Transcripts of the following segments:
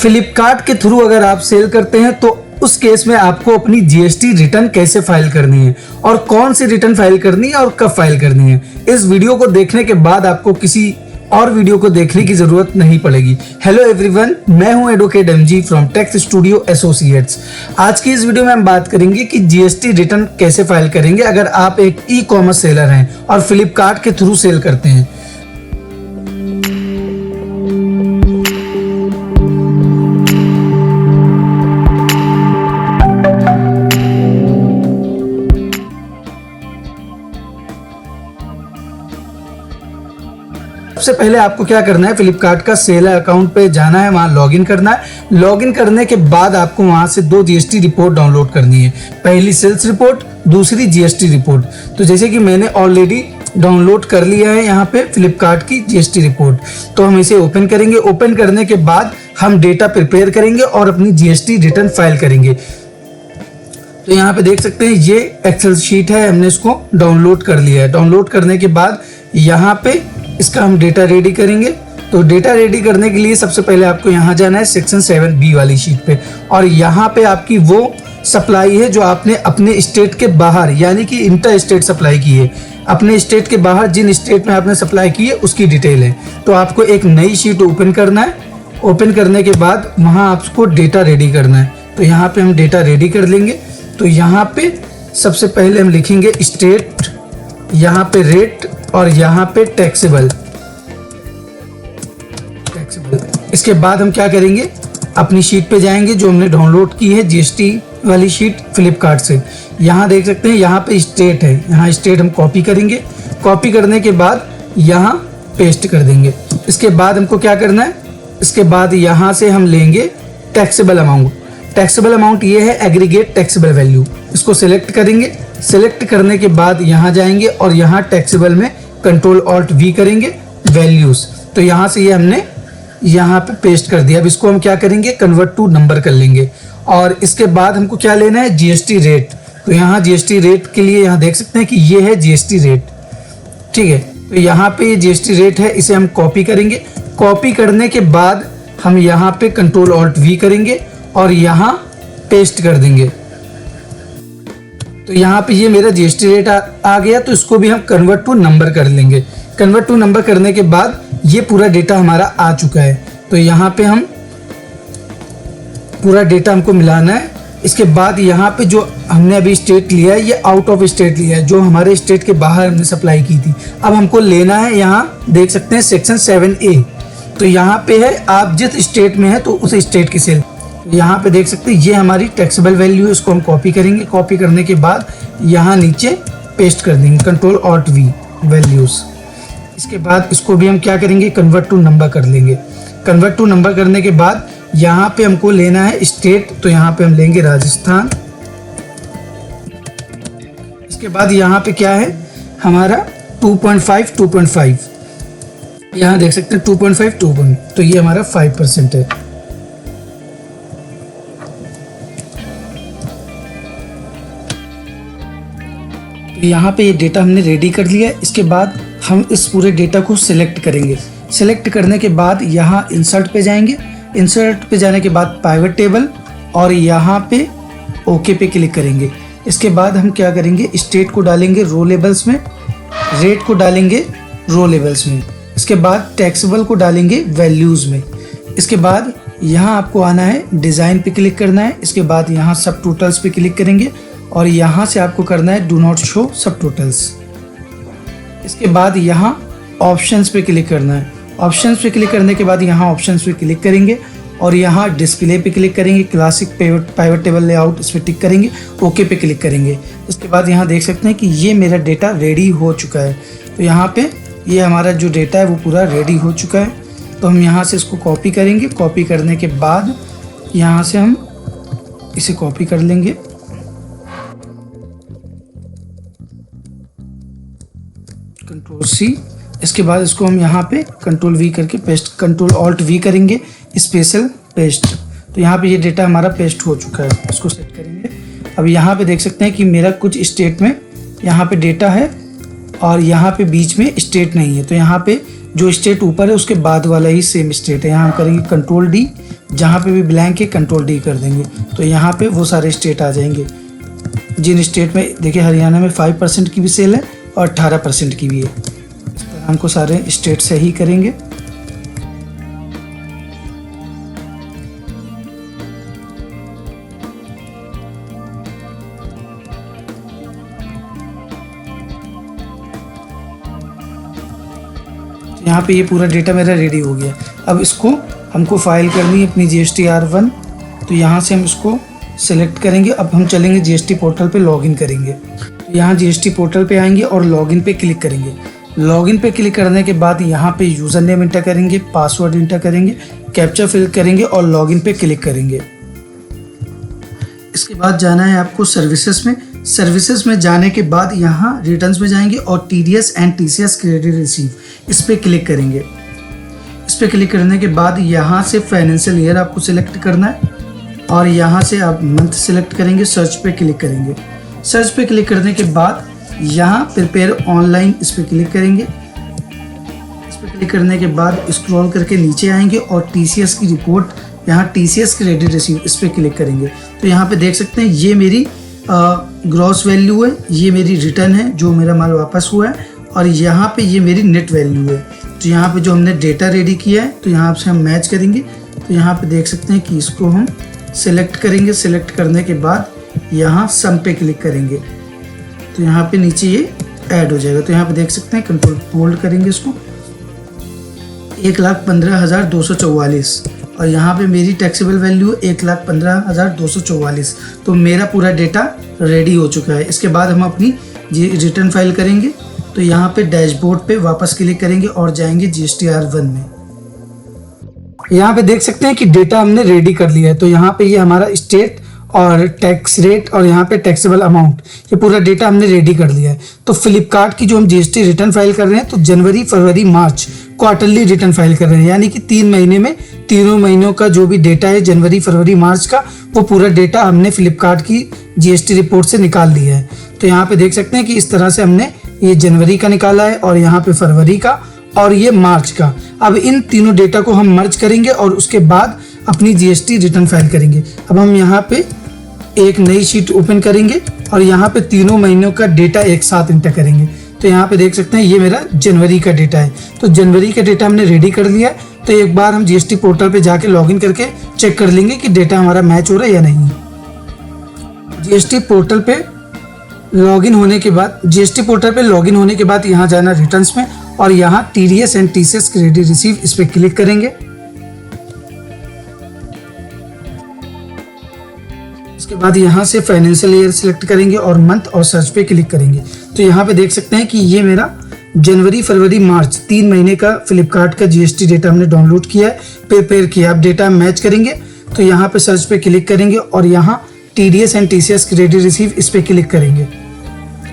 फ्लिपकार्ट के थ्रू अगर आप सेल करते हैं तो उस केस में आपको अपनी जीएसटी रिटर्न कैसे फाइल करनी है और कौन सी रिटर्न फाइल करनी है और कब फाइल करनी है, इस वीडियो को देखने के बाद आपको किसी और वीडियो को देखने की जरूरत नहीं पड़ेगी। हेलो एवरीवन, मैं हूं advocate MG from tax studio associates. आज की इस वीडियो में हम बात करेंगे कि जीएसटी रिटर्न कैसे फाइल करेंगे अगर आप एक ई कॉमर्स सेलर हैं और फ्लिपकार्ट के थ्रू सेल करते हैं। सबसे पहले आपको क्या करना है, फ्लिपकार्ट का सेलर अकाउंट पे जाना है, वहां लॉगिन करना है। लॉगिन करने के बाद आपको वहां से दो जीएसटी रिपोर्ट डाउनलोड करनी है, पहली सेल्स रिपोर्ट, दूसरी जीएसटी रिपोर्ट। तो जैसे कि मैंने ऑलरेडी डाउनलोड कर लिया है यहाँ पे फ्लिपकार्ट की जीएसटी रिपोर्ट, तो हम इसे ओपन करेंगे। ओपन करने के बाद हम डेटा प्रिपेयर करेंगे और अपनी जीएसटी रिटर्न फाइल करेंगे। तो यहाँ पे देख सकते हैं ये एक्सेल शीट है, हमने इसको डाउनलोड कर लिया है। डाउनलोड करने के बाद यहाँ पे इसका हम डेटा रेडी करेंगे। तो डेटा रेडी करने के लिए सबसे पहले आपको यहाँ जाना है सेक्शन 7B वाली शीट पे, और यहाँ पे आपकी वो सप्लाई है जो आपने अपने स्टेट के बाहर यानी कि इंटर स्टेट सप्लाई की है। अपने स्टेट के बाहर जिन स्टेट में आपने सप्लाई की है उसकी डिटेल है। तो आपको एक नई शीट ओपन करना है। ओपन करने के बाद वहाँ आपको डेटा रेडी करना है। तो यहाँ पे हम डेटा रेडी कर लेंगे। तो यहाँ पे सबसे पहले हम लिखेंगे स्टेट, यहाँ पे रेट और यहाँ पे टैक्सेबल। इसके बाद हम क्या करेंगे, अपनी शीट पे जाएंगे जो हमने डाउनलोड की है जीएसटी वाली शीट फ्लिपकार्ट से। यहाँ देख सकते हैं यहाँ पे स्टेट है, यहाँ स्टेट हम कॉपी करेंगे। कॉपी करने के बाद यहाँ पेस्ट कर देंगे। इसके बाद हमको क्या करना है, इसके बाद यहाँ से हम लेंगे टैक्सेबल अमाउंट। टैक्सेबल अमाउंट ये है एग्रीगेट टैक्सेबल वैल्यू, इसको सिलेक्ट करेंगे। सिलेक्ट करने के बाद यहाँ जाएंगे और यहाँ टैक्सेबल में कंट्रोल ऑल्ट वी करेंगे वैल्यूज। तो यहाँ से ये हमने यहाँ पे पेस्ट कर दिया। अब इसको हम क्या करेंगे, कन्वर्ट टू नंबर कर लेंगे। और इसके बाद हमको क्या लेना है, जीएसटी रेट। तो यहाँ जीएसटी रेट के लिए यहाँ देख सकते हैं कि ये है जीएसटी रेट, ठीक है। तो यहाँ पे ये जीएसटी रेट है, इसे हम कॉपी करेंगे। कॉपी करने के बाद हम यहाँ पे कंट्रोल ऑल्ट वी करेंगे और यहाँ पेस्ट कर देंगे। तो यहाँ पे ये मेरा जीएसटी रेट आ गया। तो इसको भी हम कन्वर्ट टू नंबर कर लेंगे। कन्वर्ट टू नंबर करने के बाद ये पूरा डेटा हमारा आ चुका है। तो यहाँ पे हम पूरा डेटा हमको मिलाना है। इसके बाद यहाँ पे जो हमने अभी स्टेट लिया है ये आउट ऑफ स्टेट लिया है, जो हमारे स्टेट के बाहर हमने सप्लाई की थी। अब हमको लेना है, यहाँ देख सकते हैं सेक्शन 7A। तो यहाँ पे है आप जिस स्टेट में है तो उस स्टेट की सेल। यहाँ पे देख सकते हैं ये हमारी टैक्सेबल वैल्यू है, इसको हम कॉपी करेंगे। कॉपी करने के बाद यहाँ नीचे पेस्ट कर देंगे, कंट्रोल ऑल्ट वी वैल्यूज। इसके बाद इसको भी हम क्या करेंगे, कन्वर्ट टू नंबर कर लेंगे। कन्वर्ट टू नंबर करने के बाद यहाँ पे हमको लेना है स्टेट। तो यहाँ पे हम लेंगे राजस्थान। इसके बाद यहाँ पे क्या है हमारा 2.5 यहाँ देख सकते हैं 2.5 तो ये हमारा 5% है। यहाँ पे ये डेटा हमने रेडी कर लिया है। इसके बाद हम इस पूरे डेटा को सिलेक्ट करेंगे। सिलेक्ट करने के बाद यहाँ इंसर्ट पे जाएंगे। इंसर्ट पे जाने के बाद पाइवट टेबल और यहाँ पे ओके पे क्लिक करेंगे। इसके बाद हम क्या करेंगे, स्टेट को डालेंगे रो लेबल्स में, रेट को डालेंगे रो लेबल्स में। इसके बाद टैक्सेबल को डालेंगे वैल्यूज़ में। इसके बाद यहाँ आपको आना है डिज़ाइन पे क्लिक करना है। इसके बाद यहाँ सब टोटल्स पे क्लिक करेंगे और यहाँ से आपको करना है डू नॉट शो सब टोटल्स। इसके बाद यहाँ ऑप्शंस पे क्लिक करना है। ऑप्शंस पे क्लिक करने के बाद यहाँ ऑप्शंस पे क्लिक करेंगे और यहाँ डिस्प्ले पे क्लिक करेंगे। क्लासिक पाइवट टेबल लेआउट इस पर टिक करेंगे, ओके पे क्लिक करेंगे। इसके बाद यहाँ देख सकते हैं कि ये मेरा डेटा रेडी हो चुका है। तो यहाँ पे ये हमारा जो डेटा है वो पूरा रेडी हो चुका है। तो हम यहाँ से इसको कॉपी करेंगे। कॉपी करने के बाद यहाँ से हम इसे कॉपी कर लेंगे। Control C। इसके बाद इसको हम यहाँ पे कंट्रोल V करके पेस्ट, कंट्रोल ऑल्ट V करेंगे, स्पेशल पेस्ट। तो यहाँ पे ये डेटा हमारा पेस्ट हो चुका है। इसको सेट करेंगे। अब यहाँ पे देख सकते हैं कि मेरा कुछ स्टेट में यहाँ पे डेटा है और यहाँ पे बीच में स्टेट नहीं है। तो यहाँ पे जो स्टेट ऊपर है उसके बाद वाला ही सेम स्टेट है। यहाँ हम करेंगे कंट्रोल D, जहाँ पे भी ब्लैंक है कंट्रोल डी कर देंगे तो यहाँ पे वो सारे स्टेट आ जाएंगे। जिन स्टेट में देखिए हरियाणा में 5% की भी सेल है और 18% की भी है। इस तरह हमको सारे स्टेट से ही करेंगे। यहाँ पे ये पूरा डेटा मेरा रेडी हो गया। अब इसको हमको फाइल करनी है अपनी GST-R1, तो यहाँ से हम इसको सेलेक्ट करेंगे। अब हम चलेंगे GST पोर्टल पे लॉगिन करेंगे। यहाँ GST पोर्टल पे आएंगे और लॉगिन पे क्लिक करेंगे। लॉगिन पे क्लिक करने के बाद यहाँ पे यूज़र नेम इंटर करेंगे, पासवर्ड इंटर करेंगे, कैप्चा फिल करेंगे और लॉगिन पे क्लिक करेंगे। इसके बाद जाना है आपको सर्विसेज में। सर्विसेज में जाने के बाद यहाँ रिटर्न्स में जाएंगे और TDS and TCS credit receive इस पर क्लिक करेंगे। इस पर क्लिक करने के बाद यहाँ से फाइनेंशियल ईयर आपको सिलेक्ट करना है और यहाँ से आप मंथ सिलेक्ट करेंगे। सर्च पे क्लिक करेंगे। सर्च पे क्लिक करने के बाद यहाँ प्रिपेयर ऑनलाइन इस पर क्लिक करेंगे। इस पर क्लिक करने के बाद स्क्रॉल करके नीचे आएंगे और TCS की रिपोर्ट यहाँ TCS क्रेडिट रिसीव इस पर क्लिक करेंगे। तो यहाँ पे देख सकते हैं ये मेरी ग्रॉस वैल्यू है, ये मेरी रिटर्न है जो मेरा माल वापस हुआ है और यहाँ पे ये मेरी नेट वैल्यू है। तो यहाँ पे जो हमने डेटा रेडी किया है तो यहाँ से हम मैच करेंगे। तो यहाँ पे देख सकते हैं कि इसको हम सिलेक्ट करेंगे। सिलेक्ट करने के बाद यहाँ सम पे क्लिक करेंगे तो यहाँ पे नीचे ये ऐड हो जाएगा। तो यहाँ पे देख सकते हैं कंट्रोल होल्ड करेंगे इसको 1,15,244 और यहाँ पे मेरी टैक्सेबल वैल्यू 1,15,244। तो मेरा पूरा डेटा रेडी हो चुका है। इसके बाद हम अपनी रिटर्न फाइल करेंगे। तो यहाँ पे डैशबोर्ड पे वापस क्लिक करेंगे और जाएंगे GST-R1 में। यहाँ पे देख सकते हैं कि डेटा हमने रेडी कर लिया है। तो यहाँ पे ये हमारा स्टेट और टैक्स रेट और यहाँ पे टैक्सेबल अमाउंट ये पूरा डेटा हमने रेडी कर लिया है। तो फ्लिपकार्ट की जो हम GST रिटर्न फाइल कर रहे हैं तो जनवरी, फरवरी, मार्च क्वार्टरली रिटर्न फाइल कर रहे हैं, यानी कि 3 महीने में तीनों महीनों का जो भी डेटा है जनवरी, फरवरी, मार्च का वो पूरा डेटा हमने फ्लिपकार्ट की GST रिपोर्ट से निकाल लिया है। तो यहाँ पे देख सकते हैं कि इस तरह से हमने ये जनवरी का निकाला है और यहाँ पे फरवरी का और ये मार्च का। अब इन तीनों डेटा को हम मर्ज करेंगे और उसके बाद अपनी GST रिटर्न फाइल करेंगे। अब हम यहाँ पे एक नई शीट ओपन करेंगे और यहाँ पे तीनों महीनों का डेटा एक साथ इंटर करेंगे। तो यहाँ पे देख सकते हैं ये मेरा जनवरी का डेटा है। तो जनवरी का डेटा हमने रेडी कर लिया है। तो एक बार हम GST पोर्टल पे जाके लॉगिन करके चेक कर लेंगे कि डेटा हमारा मैच हो रहा है या नहीं। GST पोर्टल पे लॉगिन होने के बाद यहाँ जाना रिटर्न्स में और यहाँ TDS and TCS credit receive इस पर क्लिक करेंगे। इसके बाद यहाँ से फाइनेंशियल ईयर सिलेक्ट करेंगे और मंथ और सर्च पे क्लिक करेंगे। तो यहाँ पे देख सकते हैं कि ये मेरा जनवरी, फरवरी, मार्च 3 महीने का फ्लिपकार्ट का GST डेटा हमने डाउनलोड किया है, प्रिपेयर किया। अब डेटा मैच करेंगे तो यहाँ पे सर्च पे क्लिक करेंगे और यहाँ TDS and TCS credit receive इस पे क्लिक करेंगे।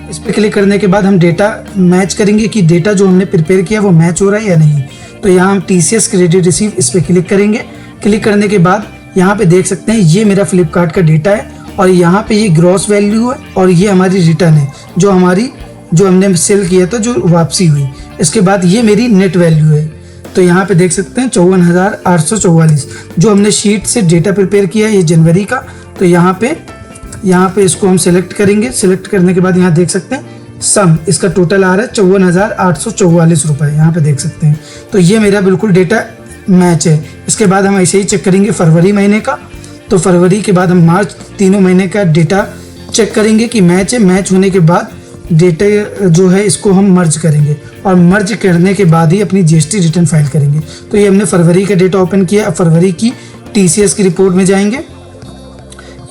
इस पे क्लिक करने के बाद हम डेटा मैच करेंगे कि डेटा जो हमने प्रिपेयर किया वो मैच हो रहा है या नहीं। तो यहाँ हम TCS क्रेडिट रिसीव इस पे क्लिक करेंगे। क्लिक करने के बाद यहाँ पे देख सकते हैं ये मेरा फ्लिपकार्ट का डेटा है और यहाँ पे ये ग्रॉस वैल्यू है और ये हमारी रिटर्न है जो हमने सेल किया था जो वापसी हुई। इसके बाद ये मेरी नेट वैल्यू है। तो यहाँ पे देख सकते हैं 54,844 जो हमने शीट से डेटा प्रिपेयर किया है ये जनवरी का। तो यहाँ पे इसको हम सेलेक्ट करेंगे। सेलेक्ट करने के बाद यहाँ देख सकते हैं सम इसका टोटल आ रहा है 54,844 रुपये। यहाँ पे देख सकते हैं। तो ये मेरा बिल्कुल डेटा मैच है। इसके बाद हम ऐसे ही चेक करेंगे फरवरी महीने का। तो फरवरी के बाद हम मार्च, तीनों महीने का डेटा चेक करेंगे कि मैच है। मैच होने के बाद डेटा जो है इसको हम मर्ज करेंगे और मर्ज करने के बाद ही अपनी GST रिटर्न फाइल करेंगे। तो ये हमने फरवरी का डेटा ओपन किया। अब फरवरी की TCS की रिपोर्ट में जाएंगे।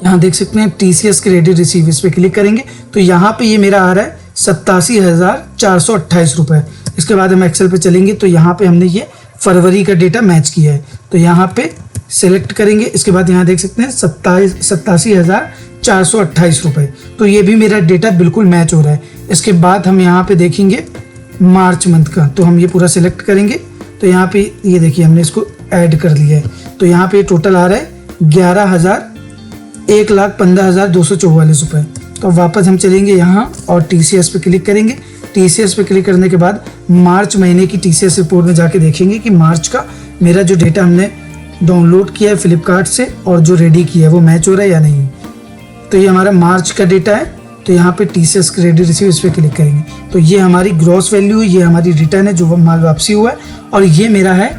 यहाँ देख सकते हैं TCS क्रेडिट रिसीव इस पर क्लिक करेंगे। तो यहाँ पे ये मेरा आ रहा है 87,428 रुपये। इसके बाद हम एक्सेल पे चलेंगे तो यहाँ पे हमने ये फरवरी का डेटा मैच किया है। तो यहाँ पे सेलेक्ट करेंगे। इसके बाद यहाँ देख सकते हैं 87,428 रुपये। तो ये भी मेरा डेटा बिल्कुल मैच हो रहा है। इसके बाद हम यहाँ पे देखेंगे मार्च मंथ का। तो हम ये पूरा सेलेक्ट करेंगे। तो यहाँ पे ये देखिए हमने इसको ऐड कर लिया है। तो यहाँ पे टोटल आ रहा है 1,15,244 रुपये। तो वापस हम चलेंगे यहाँ और TCS पे क्लिक करेंगे। TCS पे क्लिक करने के बाद मार्च महीने की TCS रिपोर्ट में जाके देखेंगे कि मार्च का मेरा जो डेटा हमने डाउनलोड किया है फ्लिपकार्ट से और जो रेडी किया है वो मैच हो रहा है या नहीं। तो ये हमारा मार्च का डेटा है, तो यहाँ पे TCS क्रेडिट रिसीव इस पर क्लिक करेंगे तो ये हमारी ग्रॉस वैल्यू है, ये हमारी रिटर्न है जो माल वापसी हुआ है, और ये मेरा है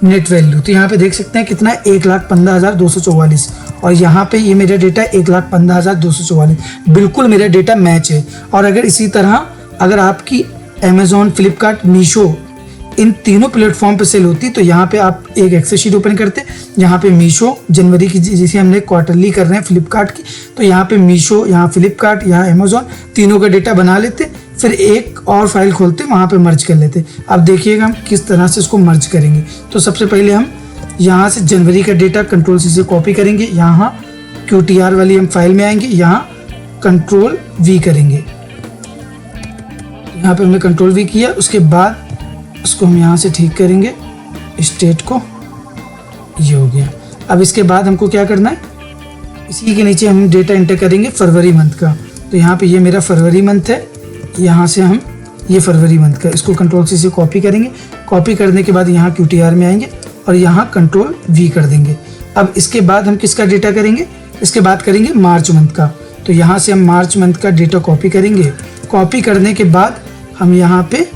नेट वैल्यू। तो यहाँ पे देख सकते हैं कितना है 1,15,244 और यहाँ पे ये मेरा डेटा 1,15,244, बिल्कुल मेरा डेटा मैच है। और अगर इसी तरह अगर आपकी अमेजोन, फ्लिपकार्ट, मीशो इन तीनों प्लेटफॉर्म पे सेल होती तो यहाँ पे आप एक एक्सेल शीट ओपन करते, यहाँ पे मीशो जनवरी की जैसे हमने क्वार्टरली कर रहे हैं फ्लिपकार्ट की, तो यहाँ पे मीशो, यहाँ फ्लिपकार्ट, यहाँ अमेजोन तीनों का डेटा बना लेते, फिर एक और फाइल खोलते वहाँ पे मर्ज कर लेते। अब देखिएगा हम किस तरह से इसको मर्ज करेंगे। तो सबसे पहले हम यहाँ से जनवरी का डेटा Ctrl+C से कॉपी करेंगे, यहाँ QTR वाली हम फाइल में आएंगे, यहाँ Ctrl+V करेंगे, यहाँ पे हमने Ctrl+V किया। उसके बाद उसको हम यहाँ से ठीक करेंगे स्टेट को, ये हो गया। अब इसके बाद हमको क्या करना है, इसी के नीचे हम डेटा एंटर करेंगे फरवरी मंथ का। तो यहाँ पे ये मेरा फरवरी मंथ है, यहाँ से हम ये फरवरी मंथ का इसको Ctrl+C से कॉपी करेंगे। कॉपी करने के बाद यहाँ QTR में आएंगे और यहाँ Ctrl+V कर देंगे। अब इसके बाद हम किसका डेटा करेंगे, इसके बाद करेंगे मार्च मंथ का। तो यहाँ से हम मार्च मंथ का डेटा कॉपी करेंगे। कॉपी करने के बाद हम यहाँ पे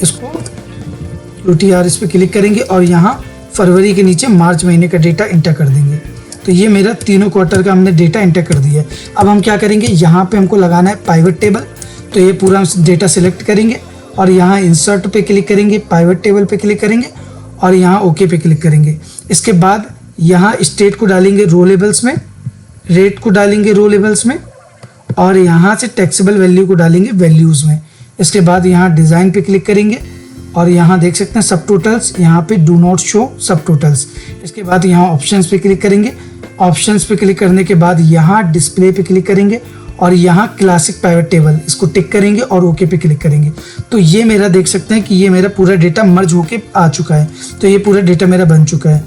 इसको QTR इस पर क्लिक करेंगे और यहाँ फरवरी के नीचे मार्च महीने का डेटा एंटर कर देंगे। तो ये मेरा तीनों क्वार्टर का हमने डेटा एंटर कर दिया है। अब हम क्या करेंगे, यहाँ पे हमको लगाना है पाइवट टेबल। तो ये पूरा डेटा सिलेक्ट करेंगे और यहाँ इंसर्ट पे क्लिक करेंगे, पाइवट टेबल पे क्लिक करेंगे और यहाँ ओके पे क्लिक करेंगे। इसके बाद यहाँ स्टेट को डालेंगे रो लेबल्स में, रेट को डालेंगे रो लेबल्स में और यहाँ से टैक्सेबल वैल्यू को डालेंगे वैल्यूज़ में। इसके बाद यहाँ डिज़ाइन पे क्लिक करेंगे और यहाँ देख सकते हैं सब टोटल्स, यहाँ पे डू नॉट शो सब टोटल्स। इसके बाद यहाँ ऑप्शंस पे क्लिक करेंगे। ऑप्शंस पे क्लिक करने के बाद यहाँ डिस्प्ले पे क्लिक करेंगे और यहाँ क्लासिक पाइवट टेबल इसको टिक करेंगे और ओके पे क्लिक करेंगे। तो ये मेरा देख सकते हैं कि ये मेरा पूरा डेटा मर्ज होके आ चुका है। तो ये पूरा डेटा मेरा बन चुका है।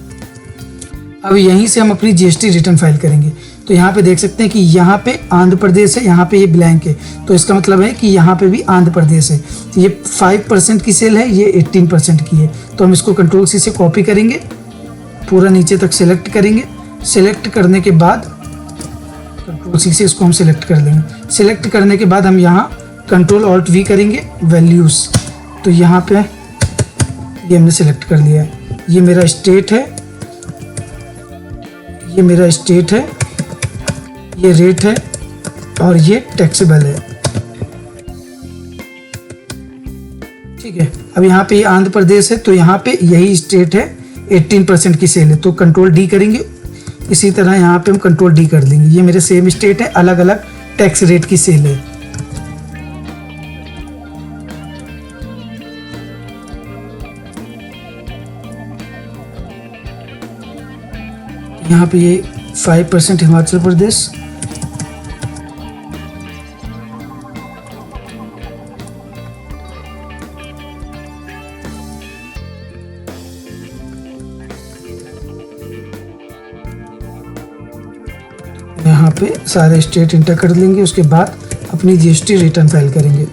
अब यहीं से हम अपनी GST रिटर्न फाइल करेंगे। तो यहाँ पे देख सकते हैं कि यहाँ पे आंध्र प्रदेश है, यहाँ पे ये ब्लैंक है, तो इसका मतलब है कि यहाँ पे भी आंध्र प्रदेश है। ये 5% की सेल है, ये 18% की है। तो हम इसको Ctrl+C से कॉपी करेंगे, पूरा नीचे तक सिलेक्ट करेंगे। सिलेक्ट करने के बाद Ctrl+C से इसको हम सिलेक्ट कर लेंगे। सिलेक्ट करने के बाद हम यहाँ Ctrl+Alt+V करेंगे वैल्यूज़। तो यहाँ पे ये हमने सिलेक्ट कर लिया है। ये मेरा स्टेट है, ये मेरा स्टेट है, ये रेट है और ये टैक्सेबल है। ठीक है, अब यहाँ पे ये आंध्र प्रदेश है, तो यहाँ पे यही स्टेट है, 18% की सेल है, तो Ctrl+D करेंगे। इसी तरह यहाँ पे हम Ctrl+D कर लेंगे। ये मेरे सेम स्टेट है, अलग अलग टैक्स रेट की सेल है। यहाँ पे ये 5% हिमाचल प्रदेश, यहाँ पे सारे स्टेट इंटर कर लेंगे। उसके बाद अपनी GST रिटर्न फाइल करेंगे।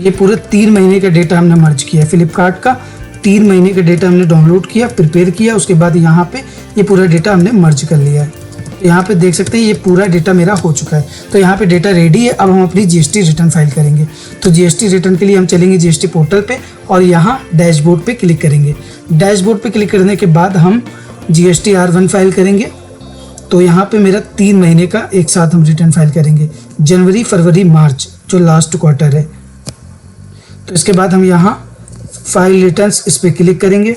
ये पूरा 3 महीने का डेटा हमने मर्ज किया। फ्लिपकार्ट का 3 महीने का डेटा हमने डाउनलोड किया, प्रिपेयर किया। उसके बाद यहाँ पे ये पूरा डेटा हमने मर्ज कर लिया है। तो यहाँ पे देख सकते हैं ये पूरा डेटा मेरा हो चुका है। तो यहाँ पे डेटा रेडी है। अब हम अपनी GST रिटर्न फाइल करेंगे। तो GST रिटर्न के लिए हम चलेंगे GST पोर्टल पे और यहाँ डैशबोर्ड पे क्लिक करेंगे। डैशबोर्ड पे क्लिक करने के बाद हम GST R1 फाइल करेंगे। तो यहाँ पे मेरा 3 महीने का एक साथ हम रिटर्न फाइल करेंगे, जनवरी, फरवरी, मार्च, जो लास्ट क्वार्टर है। तो इसके बाद हम यहाँ फाइल रिटर्न्स इस पर क्लिक करेंगे।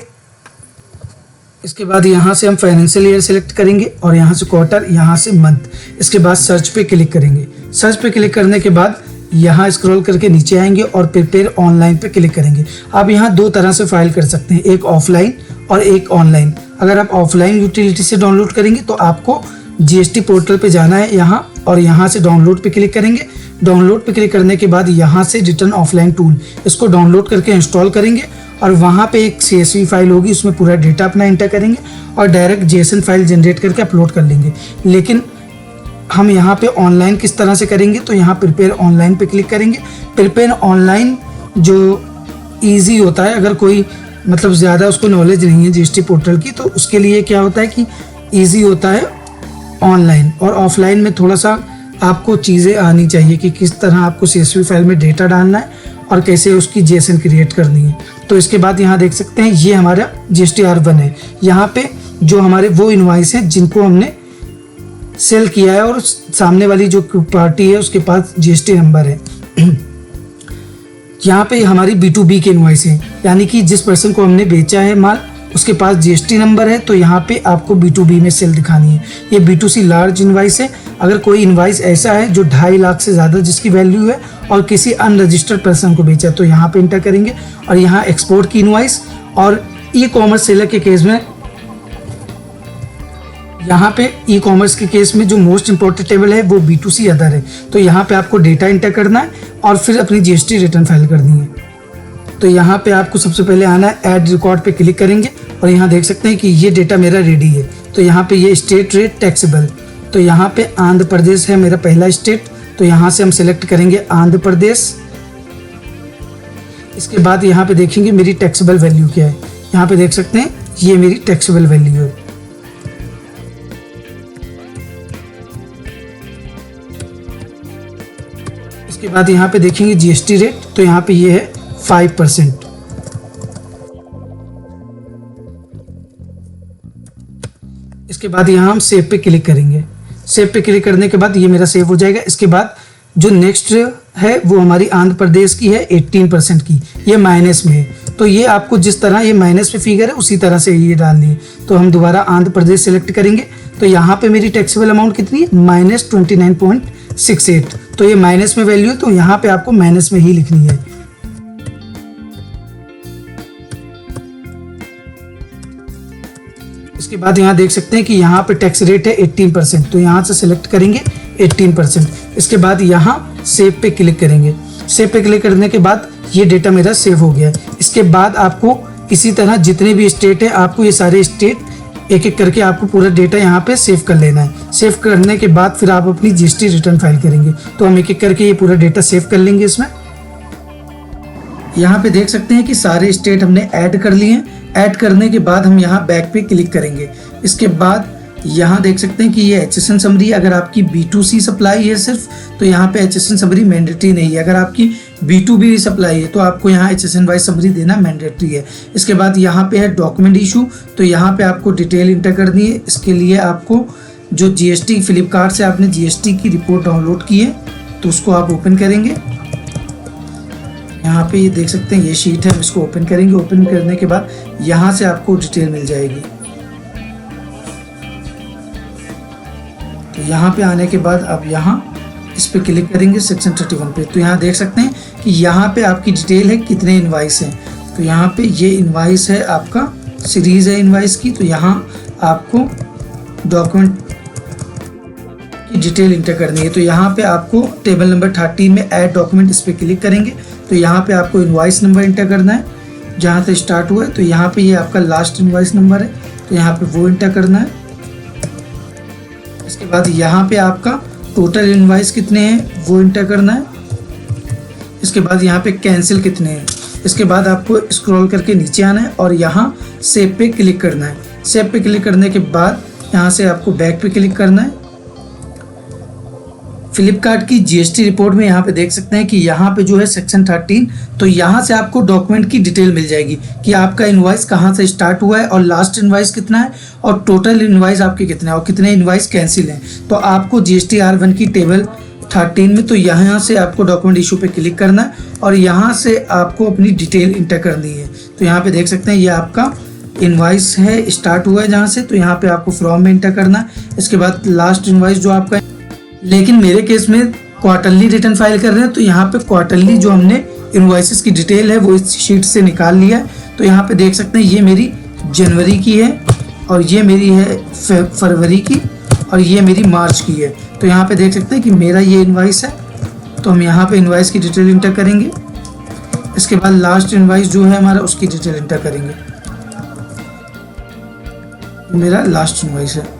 इसके बाद यहाँ से हम फाइनेंशियल ईयर सेलेक्ट करेंगे और यहाँ से क्वार्टर, यहाँ से मंथ। इसके बाद सर्च पे क्लिक करेंगे। सर्च पे क्लिक करने के बाद यहाँ स्क्रॉल करके नीचे आएंगे और प्रिपेयर ऑनलाइन पे क्लिक करेंगे। आप यहाँ 2 तरह से फाइल कर सकते हैं, एक ऑफलाइन और एक ऑनलाइन। अगर आप ऑफलाइन यूटिलिटी से डाउनलोड करेंगे तो आपको GST पोर्टल पे जाना है यहाँ, और यहाँ से डाउनलोड पे क्लिक करेंगे। डाउनलोड पे क्लिक करने के बाद यहाँ से रिटर्न ऑफलाइन टूल इसको डाउनलोड करके इंस्टॉल करेंगे और वहाँ पे एक CSV फाइल होगी, उसमें पूरा डेटा अपना एंटर करेंगे और डायरेक्ट JSON फाइल जनरेट करके अपलोड कर लेंगे। लेकिन हम यहाँ पे ऑनलाइन किस तरह से करेंगे, तो यहाँ प्रिपेयर ऑनलाइन पे क्लिक करेंगे। प्रिपेयर ऑनलाइन जो ईजी होता है, अगर कोई मतलब ज़्यादा उसको नॉलेज नहीं है जीएसटी पोर्टल की, तो उसके लिए क्या होता है कि ईजी होता है ऑनलाइन। और ऑफलाइन में थोड़ा सा आपको चीज़ें आनी चाहिए कि किस तरह आपको CSV फाइल में डेटा डालना है और कैसे उसकी JSON क्रिएट करनी है। तो इसके बाद यहाँ देख सकते हैं ये हमारा GSTR1 है। यहाँ पे जो हमारे वो इनवॉइस हैं जिनको हमने सेल किया है और सामने वाली जो पार्टी है उसके पास GST नंबर है। यहाँ पे हमारी B2B के इनवॉइस है, यानी कि जिस पर्सन को हमने बेचा है माल उसके पास GST नंबर है, तो यहाँ पे आपको B2B में सेल दिखानी है। ये B2C लार्ज इनवॉइस है। अगर कोई इनवॉइस ऐसा है जो 2.5 लाख से ज़्यादा जिसकी वैल्यू है और किसी अनरजिस्टर्ड पर्सन को बेचा तो यहाँ पे इंटर करेंगे। और यहाँ एक्सपोर्ट की इनवॉइस और ई-कॉमर्स सेलर के केस में, यहाँ पे ई-कॉमर्स के केस में जो मोस्ट इंपॉर्टेंट टेबल है वो B2C अदर है। तो यहाँ पे आपको डेटा इंटर करना है और फिर अपनी GST रिटर्न फाइल करनी है। तो यहाँ पे आपको सबसे पहले आना है, ऐड रिकॉर्ड पे क्लिक करेंगे और यहाँ देख सकते हैं कि ये डेटा मेरा रेडी है। तो यहाँ पे ये स्टेट रेट टैक्सेबल, तो यहाँ पे आंध्र प्रदेश है मेरा पहला स्टेट, तो यहाँ से हम सिलेक्ट करेंगे आंध्र प्रदेश। इसके बाद यहाँ पे देखेंगे मेरी टैक्सेबल वैल्यू क्या है। यहाँ पे देख सकते हैं ये मेरी टैक्सेबल वैल्यू है। इसके बाद यहाँ पे देखेंगे GST रेट, तो यहाँ पे ये है 5%। इसके बाद यहाँ हम सेव पे क्लिक करेंगे। सेव पे क्लिक करने के बाद ये मेरा सेव हो जाएगा। इसके बाद जो नेक्स्ट है वो हमारी आंध्र प्रदेश की है 18% की, ये माइनस में है। तो ये आपको जिस तरह ये माइनस में फिगर है उसी तरह से ये डालनी है। तो हम दोबारा आंध्र प्रदेश सेलेक्ट करेंगे। तो यहाँ पे मेरी टैक्सेबल अमाउंट कितनी है, -29.68। तो ये माइनस में वैल्यू है, तो यहाँ पे आपको माइनस में ही लिखनी है। इसके बाद यहाँ देख सकते हैं कि यहाँ पे टैक्स रेट है 18%, तो यहाँ से सिलेक्ट करेंगे 18%। इसके बाद यहाँ सेव पे क्लिक करेंगे। सेव पे क्लिक करने के बाद ये डेटा मेरा सेव हो गया है। इसके बाद आपको इसी तरह जितने भी स्टेट है आपको ये सारे स्टेट एक एक करके आपको पूरा डेटा यहाँ पे सेव कर लेना है। सेव करने के बाद फिर आप अपनी GST रिटर्न फाइल करेंगे। तो हम एक एक करके ये पूरा डेटा सेव कर लेंगे। इसमें यहाँ पे देख सकते हैं कि सारे स्टेट हमने ऐड कर लिए हैं। ऐड करने के बाद हम यहाँ बैक पे क्लिक करेंगे। इसके बाद यहाँ देख सकते हैं कि ये HSN समरी, अगर आपकी B2C सप्लाई है सिर्फ तो यहाँ पे HSN समरी मैंडेटरी नहीं है। अगर आपकी B2B सप्लाई है तो आपको यहाँ HSN वाइज समरी देना मैंडेटरी है। इसके बाद यहाँ पे है डॉक्यूमेंट इशू, तो यहाँ पे आपको डिटेल इंटर करनी है। इसके लिए आपको जो GST फ्लिपकार्ट से आपने GST की रिपोर्ट डाउनलोड की है तो उसको आप ओपन करेंगे। यहाँ पे ये देख सकते हैं ये शीट है, हम इसको ओपन करेंगे। ओपन करने के बाद यहाँ से आपको डिटेल मिल जाएगी। तो यहाँ पे आने के बाद आप यहाँ इस पे क्लिक करेंगे सेक्शन 31 पे। तो यहाँ देख सकते हैं कि यहाँ पे आपकी डिटेल है कितने इनवाइस हैं। तो यहाँ पे ये इनवाइस है आपका, सीरीज है इनवाइस की। तो यहाँ आपको डॉक्यूमेंट की डिटेल इंटर करनी है। तो यहाँ पे आपको टेबल नंबर 13 में ऐड डॉक्यूमेंट, इस पे क्लिक करेंगे। तो यहाँ पे आपको इनवाइस नंबर इंटर करना है जहाँ से स्टार्ट हुआ है। तो यहाँ पे ये आपका लास्ट इनवाइस नंबर है, तो यहाँ पे वो इंटर करना है। इसके बाद यहाँ पे आपका टोटल इनवाइस कितने हैं वो इंटर करना है। इसके बाद यहाँ पे कैंसिल कितने हैं। इसके बाद आपको स्क्रॉल करके नीचे आना है और यहाँ सेव पे क्लिक करना है। सेव पे क्लिक करने के बाद यहाँ से आपको बैक पे क्लिक करना है। फ्लिपकार्ट की GST रिपोर्ट में यहाँ पे देख सकते हैं कि यहाँ पे जो है सेक्शन 13, तो यहाँ से आपको डॉक्यूमेंट की डिटेल मिल जाएगी कि आपका इनवाइस कहाँ से स्टार्ट हुआ है और लास्ट इनवाइस कितना है और टोटल इनवाइस आपके कितना है और कितने इनवाइस कैंसिल हैं। तो आपको GSTR1 की टेबल 13 में, तो यहाँ से आपको डॉक्यूमेंट इशू पे क्लिक करना है और यहाँ से आपको अपनी डिटेल इंटर करनी है। तो यहाँ पे देख सकते हैं ये आपका इनवाइस है, स्टार्ट हुआ है जहाँ से, तो यहाँ पे आपको फ्रॉम में इंटर करना है। इसके बाद लास्ट इनवाइस जो आपका, लेकिन मेरे केस में क्वार्टरली रिटर्न फाइल कर रहे हैं तो यहाँ पे क्वार्टरली जो हमने इनवॉइसेस की डिटेल है वो इस शीट से निकाल लिया है। तो यहाँ पे देख सकते हैं ये मेरी जनवरी की है और ये मेरी है फरवरी की और ये मेरी मार्च की है। तो यहाँ पे देख सकते हैं कि मेरा ये इनवॉइस है, तो हम यहाँ पे इनवॉइस की डिटेल इंटर करेंगे। इसके बाद लास्ट इनवॉइस जो है हमारा उसकी डिटेल इंटर करेंगे। मेरा लास्ट इनवॉइस है।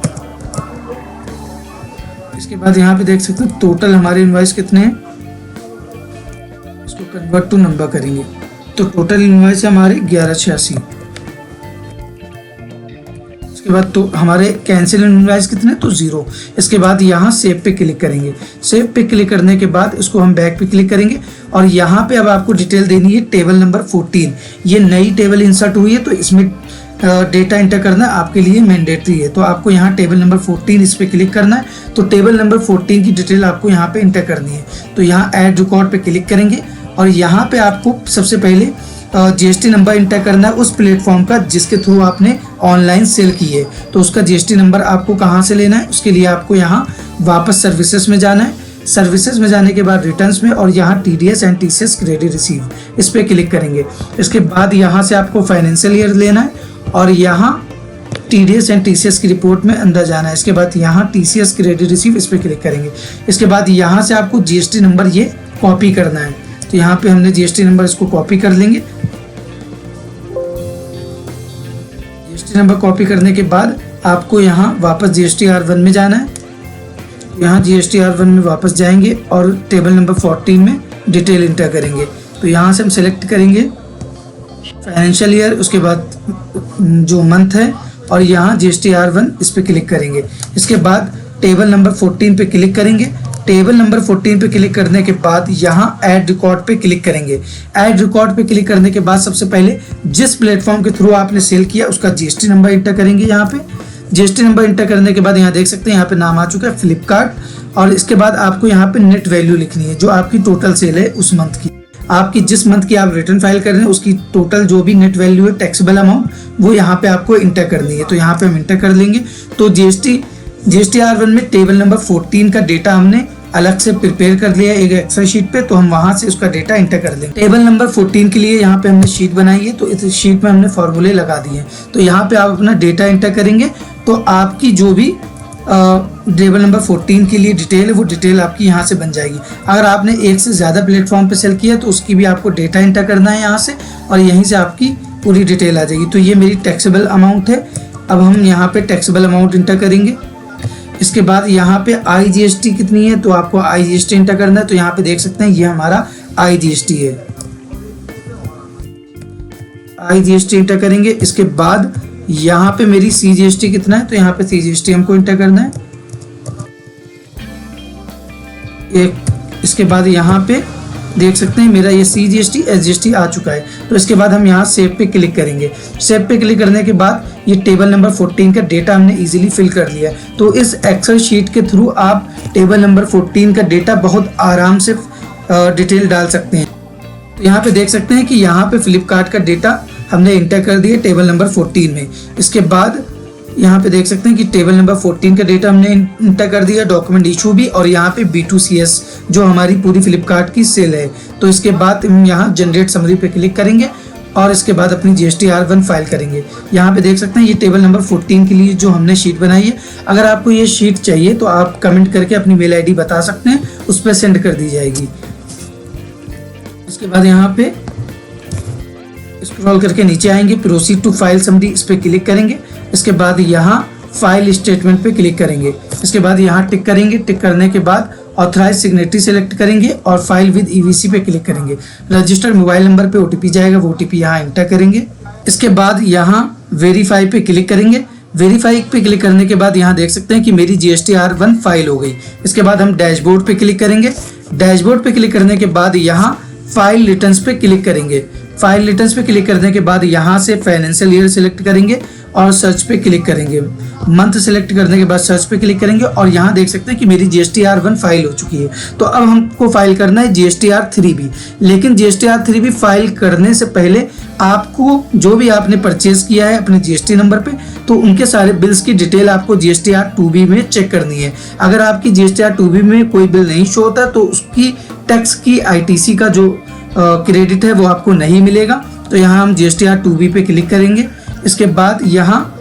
इसके बाद यहाँ पे देख सकते हैं टोटल हमारे इनवॉइस कितने हैं, इसको कन्वर्ट टू नंबर करेंगे। तो टोटल इनवॉइस है हमारे 1186। इसके बाद तो हमारे कैंसिल इनवॉइस कितने, तो 0। इसके बाद यहाँ सेव पे क्लिक करेंगे। सेव पे क्लिक करने के बाद इसको हम बैक पे क्लिक करेंगे और यहाँ पे अब आपको डिटेल देनी है टेबल नंबर 14। ये नई टेबल इंसर्ट हुई है तो इसमें डेटा एंटर करना आपके लिए मैंडेटरी है। तो आपको यहाँ टेबल नंबर 14 इस पर क्लिक करना है। तो टेबल नंबर 14 की डिटेल आपको यहाँ पे एंटर करनी है। तो यहाँ ऐड रिकॉर्ड पे क्लिक करेंगे और यहाँ पे आपको सबसे पहले जीएसटी नंबर इंटर करना है उस प्लेटफॉर्म का जिसके थ्रू आपने ऑनलाइन सेल की है। तो उसका जीएसटी नंबर आपको कहाँ से लेना है, उसके लिए आपको यहाँ वापस सर्विसेज में जाना है। सर्विसेज में जाने के बाद रिटर्न्स में और यहाँ TDS and TCS credit receive इस पर क्लिक करेंगे। इसके बाद यहाँ से आपको फाइनेंशियल ईयर लेना है और यहाँ टीडीएस एंड टीसीएस की रिपोर्ट में अंदर जाना है। इसके बाद यहाँ टीसीएस क्रेडिट रिसीव इस पर क्लिक करेंगे। इसके बाद यहाँ से आपको जीएसटी नंबर ये कॉपी करना है। तो यहाँ पे हमने जीएसटी नंबर इसको कॉपी कर लेंगे। जीएसटी नंबर कॉपी करने के बाद आपको यहाँ वापस GSTR1 में जाना है। यहाँ GSTR1 में वापस जाएंगे और टेबल नंबर 14 में डिटेल इंटर करेंगे। तो यहाँ से हम सेलेक्ट करेंगे फाइनेंशियल ईयर, उसके बाद जो मंथ है और यहाँ GSTR1 इस पर क्लिक करेंगे। इसके बाद टेबल नंबर 14 पे क्लिक करेंगे। टेबल नंबर 14 पे क्लिक करने के बाद यहाँ ऐड रिकॉर्ड पे क्लिक करेंगे। ऐड रिकॉर्ड पे क्लिक करने के बाद सबसे पहले जिस प्लेटफॉर्म के थ्रू आपने सेल किया उसका जीएसटी नंबर इंटर करेंगे। यहाँ पे जीएसटी नंबर इंटर करने के बाद यहाँ देख सकते हैं यहाँ पे नाम आ चुका है फ्लिपकार्ट और इसके बाद आपको यहाँ पे नेट वैल्यू लिखनी है जो आपकी टोटल सेल है उस मंथ की। आपकी जिस मंथ की आप रिटर्न फाइल कर रहे हैं उसकी टोटल जो भी नेट वैल्यू है टैक्सेबल अमाउंट वो यहाँ पे आपको इंटर करनी है। तो यहाँ पे हम इंटर कर लेंगे। तो GSTR1 में टेबल नंबर 14 का डेटा हमने अलग से प्रिपेयर कर लिया एक एक्सेल शीट पे, तो हम वहां से उसका डेटा इंटर कर लेंगे। टेबल नंबर 14 के लिए यहाँ पे हमने शीट बनाई है तो इस शीट में हमने फॉर्मूले लगा दिए हैं। तो यहाँ पे आप अपना डेटा इंटर करेंगे तो आपकी जो भी टेबल नंबर 14 के लिए डिटेल है वो डिटेल आपकी यहाँ से बन जाएगी। अगर आपने एक से ज़्यादा प्लेटफॉर्म पे सेल किया तो उसकी भी आपको डेटा इंटर करना है यहाँ से और यहीं से आपकी पूरी डिटेल आ जाएगी। तो ये मेरी टैक्सेबल अमाउंट है। अब हम यहाँ पे टैक्सेबल अमाउंट इंटर करेंगे। इसके बाद यहाँ पे IGST कितनी है तो आपको IGST इंटर करना है। तो यहाँ पे देख सकते हैं ये हमारा IGST है। IGST इंटर करेंगे। इसके बाद यहाँ पे मेरी CGST कितना है तो यहाँ पे CGST हमको इंटर करना है। इसके बाद यहाँ पे देख सकते हैं मेरा ये CGST SGST आ चुका है। तो इसके बाद हम यहाँ सेव पे क्लिक करेंगे। सेव पे क्लिक करने के बाद ये टेबल नंबर 14 का डेटा हमने इजीली फिल कर लिया है। तो इस एक्सेल शीट के थ्रू आप टेबल नंबर 14 का डेटा बहुत आराम से डिटेल डाल सकते हैं। तो यहाँ पे देख सकते हैं कि यहाँ पे फ्लिपकार्ट का डेटा हमने इंटर कर दिया टेबल नंबर 14 में। इसके बाद यहाँ पे देख सकते हैं कि टेबल नंबर 14 का डेटा हमने इंटर कर दिया, डॉक्यूमेंट इशू भी, और यहाँ पे B2CS जो हमारी पूरी फ्लिपकार्ट की सेल है। तो इसके बाद हम यहाँ जनरेट समरी पे क्लिक करेंगे और इसके बाद अपनी GSTR1 फाइल करेंगे। यहाँ पे देख सकते हैं ये टेबल नंबर 14 के लिए जो हमने शीट बनाई है। अगर आपको ये शीट चाहिए तो आप कमेंट करके अपनी मेल ID बता सकते हैं, उस पर सेंड कर दी जाएगी। इसके बाद यहाँ पे स्क्रॉल करके नीचे आएंगे, प्रोसीड टू फाइल समरी इस पर क्लिक करेंगे। इसके बाद यहाँ फाइल स्टेटमेंट पे क्लिक करेंगे। इसके बाद यहाँ टिक करेंगे। टिक करने के बाद ऑथराइज सिग्नेटरी सेलेक्ट करेंगे और फाइल विद EVC पे क्लिक करेंगे। रजिस्टर्ड मोबाइल नंबर पे OTP जाएगा, वो OTP यहाँ एंटर करेंगे। इसके बाद यहाँ वेरीफाई पे क्लिक करेंगे। वेरीफाई पे क्लिक करने के बाद यहाँ देख सकते हैं कि मेरी GSTR1 फाइल हो गई। इसके बाद हम डैशबोर्ड पे क्लिक करेंगे। डैशबोर्ड पे क्लिक करने के बाद यहाँ फाइल रिटर्न्स पे क्लिक करेंगे। फाइल रिटर्न्स पे क्लिक करने के बाद यहाँ से फाइनेंशियल ईयर सिलेक्ट करेंगे और सर्च पे क्लिक करेंगे। मंथ सेलेक्ट करने के बाद सर्च पे क्लिक करेंगे और यहाँ देख सकते हैं कि मेरी GSTR1 फाइल हो चुकी है। तो अब हमको फाइल करना है GSTR3 भी। लेकिन GSTR3 भी फाइल करने से पहले आपको जो भी आपने परचेज किया है अपने GST नंबर पे, तो उनके सारे बिल्स की डिटेल आपको GSTR2B में चेक करनी है। अगर आपकी GSTR2B में कोई बिल नहीं शो होता तो उसकी टैक्स की ITC का जो क्रेडिट है वो आपको नहीं मिलेगा। तो यहाँ हम GSTR2B पे क्लिक करेंगे। इसके बाद यहाँ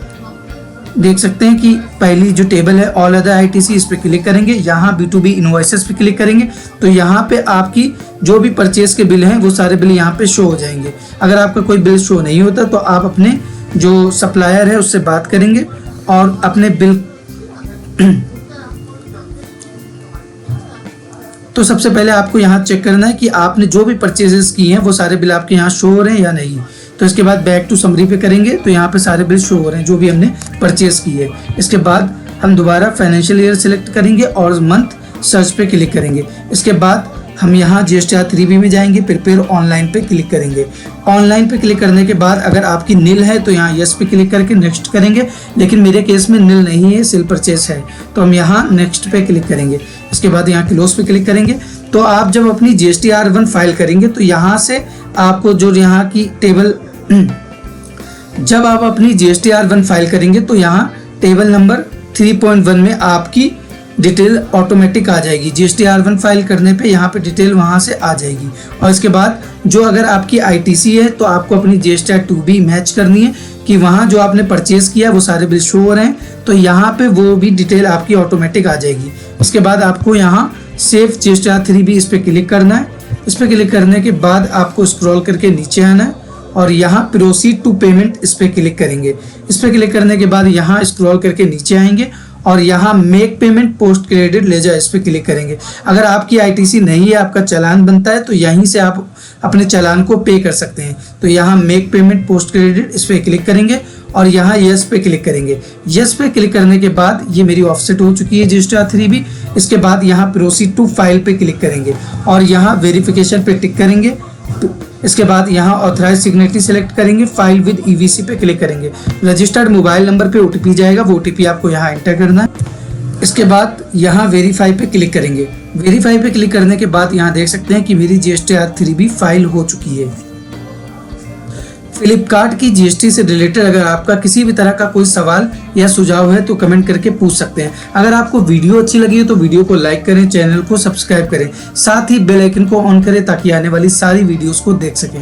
देख सकते हैं कि पहली जो टेबल है ऑल अदर ITC इस पे क्लिक करेंगे। यहाँ B2B इनवॉइसेस पे क्लिक करेंगे तो यहाँ पे आपकी जो भी परचेज के बिल हैं वो सारे बिल यहाँ पे शो हो जाएंगे। अगर आपका कोई बिल शो नहीं होता तो आप अपने जो सप्लायर है उससे बात करेंगे और अपने बिल तो सबसे पहले आपको यहाँ चेक करना है कि आपने जो भी परचेजेस की हैं वो सारे बिल आपके यहाँ शो हो रहे हैं या नहीं। तो इसके बाद बैक टू समरी पे करेंगे तो यहाँ पे सारे बिल शो हो रहे हैं जो भी हमने परचेज की है। इसके बाद हम दोबारा फाइनेंशियल ईयर सिलेक्ट करेंगे और मंथ सर्च पे क्लिक करेंगे। इसके बाद हम यहाँ GSTR 3B में जाएंगे, प्रिपेयर ऑनलाइन पे क्लिक करेंगे। ऑनलाइन पे क्लिक करने के बाद अगर आपकी नील है तो यहाँ यस पे क्लिक करके नेक्स्ट करेंगे, लेकिन मेरे केस में नील नहीं है, सेल परचेस है, तो हम यहाँ नेक्स्ट पे क्लिक करेंगे। इसके बाद यहाँ क्लोज पे क्लिक करेंगे। तो आप जब अपनी GSTR 1 फाइल करेंगे तो यहाँ से आपको जो यहाँ की टेबल जब आप अपनी GSTR 1 फाइल करेंगे तो यहाँ टेबल नंबर 3.1 में आपकी डिटेल ऑटोमेटिक आ जाएगी। GSTR 1 फाइल करने पे यहाँ पे डिटेल वहाँ से आ जाएगी। और इसके बाद जो अगर आपकी ITC है तो आपको अपनी GSTR 2B मैच करनी है कि वहाँ जो आपने परचेज किया वो सारे बिल शो हो रहे हैं, तो यहाँ पे वो भी डिटेल आपकी ऑटोमेटिक आ जाएगी। उसके बाद आपको यहाँ सेव GSTR 3B इस पर क्लिक करना है। इस पर क्लिक करने के बाद आपको स्क्रॉल करके नीचे आना है और यहाँ प्रोसीड टू पेमेंट इस पर क्लिक करेंगे। इस पर क्लिक करने के बाद यहाँ स्क्रॉल करके नीचे आएंगे और यहाँ make payment post credit ledger इस पर क्लिक करेंगे। अगर आपकी ITC नहीं है, आपका चालान बनता है, तो यहीं से आप अपने चालान को पे कर सकते हैं। तो यहाँ मेक पेमेंट पोस्ट क्रेडिट इस पर क्लिक करेंगे और यहाँ यस पे क्लिक करेंगे। यस पे क्लिक करने के बाद ये मेरी ऑफसेट हो चुकी है GSTR 3B। इसके बाद यहाँ प्रोसीड टू फाइल पे क्लिक करेंगे और यहाँ वेरिफिकेशन पे टिक करेंगे। इसके बाद यहाँ ऑथराइज सिग्नेटरी सेलेक्ट करेंगे, फाइल विद EVC पे क्लिक करेंगे। रजिस्टर्ड मोबाइल नंबर पे OTP जाएगा, वो OTP आपको यहाँ एंटर करना है। इसके बाद यहाँ वेरीफाई पे क्लिक करेंगे। वेरीफाई पे क्लिक करने के बाद यहाँ देख सकते हैं कि मेरी GSTR 3B फाइल हो चुकी है। फ्लिपकार्ट की GST से रिलेटेड अगर आपका किसी भी तरह का कोई सवाल या सुझाव है तो कमेंट करके पूछ सकते हैं। अगर आपको वीडियो अच्छी लगी है तो वीडियो को लाइक करें, चैनल को सब्सक्राइब करें, साथ ही बेल आइकन को ऑन करें ताकि आने वाली सारी वीडियोस को देख सकें।